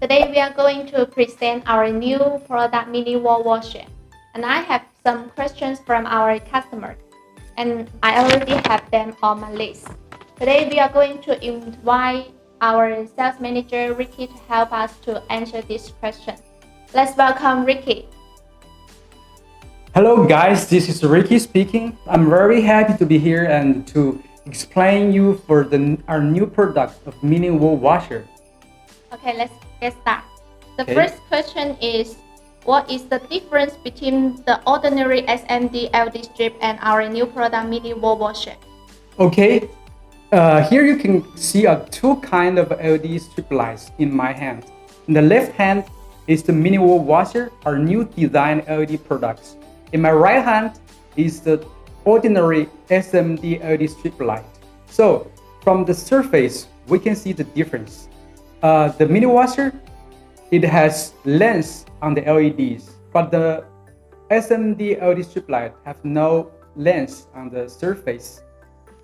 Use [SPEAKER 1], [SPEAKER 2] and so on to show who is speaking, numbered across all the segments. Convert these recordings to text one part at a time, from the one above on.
[SPEAKER 1] Today we are going to present our new product mini wall washer. And I have some questions from our customer. And I already have them on my list. Today we are going to invite our sales manager Ricky to help us to answer this question. Let's welcome Ricky.
[SPEAKER 2] Hello guys, this is Ricky speaking. I'm very happy to be here and to explain you for our new product of mini wall washer.
[SPEAKER 1] Okay, let's get started. The
[SPEAKER 2] Okay.
[SPEAKER 1] first question is, what is the difference between the ordinary SMD LED strip and our new product mini wall washer?
[SPEAKER 2] Okay, here you can see two kind of LED strip lights in my hand. In the left hand is the mini wall washer, our new design LED products. In my right hand is the ordinary SMD LED strip light. So from the surface, we can see the difference. The mini washer, it has lens on the LEDs, but the SMD LED strip light have no lens on the surface.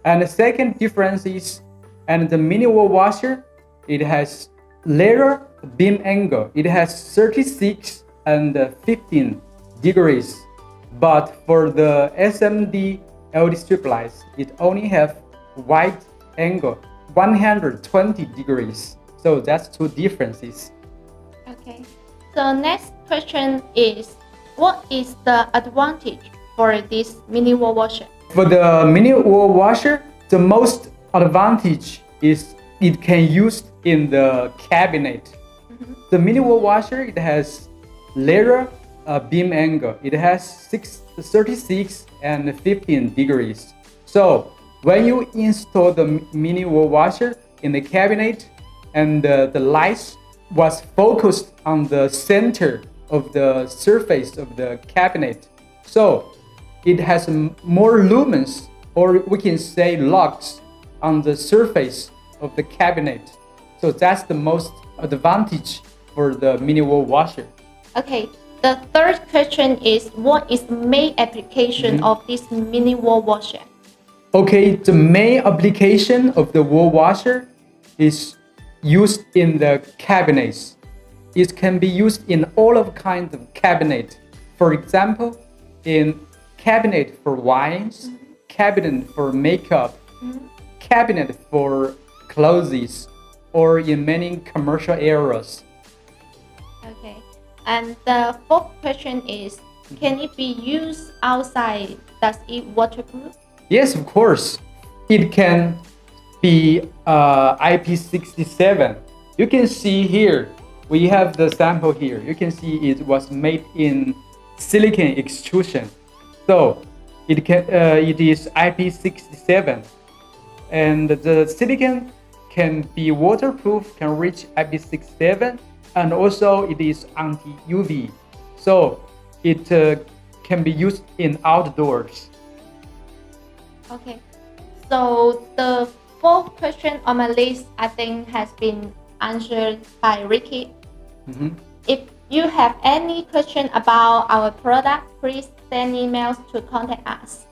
[SPEAKER 2] And the second difference is, and the mini wall washer, it has laser beam angle. It has 36 and 15 degrees. But for the SMD LED strip lights, it only have wide angle, 120 degrees. So that's two differences.
[SPEAKER 1] Okay. So next question is, what is the advantage for this mini wall washer?
[SPEAKER 2] For the mini wall washer, the most advantage is it can use in the cabinet.
[SPEAKER 1] Mm-hmm.
[SPEAKER 2] The mini wall washer, it has laser beam angle. It has 36 and 15 degrees. So when you install the mini wall washer in the cabinet, and the lights was focused on the center of the surface of the cabinet, so it has more lumens, or we can say lux, on the surface of the cabinet. So that's the most advantage for the mini wall washer.
[SPEAKER 1] Okay. The third question is, what is the main application of this mini wall washer?
[SPEAKER 2] Okay, the main application of the wall washer is used in the cabinets. It can be used in all of kinds of cabinet. For example, in cabinet for wines, cabinet for makeup, cabinet for clothes, or in many commercial areas.
[SPEAKER 1] Okay. And the fourth question is, can it be used outside? Does it waterproof?
[SPEAKER 2] Yes, of course. It can be IP67. You can see here, we have the sample here. You can see it was made in silicon extrusion. So it is IP67. And the silicon can be waterproof, can reach IP67, and also it is anti-UV. So it can be used in outdoors.
[SPEAKER 1] Okay. So the fourth question on my list, I think, has been answered by Ricky.
[SPEAKER 2] Mm-hmm.
[SPEAKER 1] If you have any question about our product, please send emails to contact us.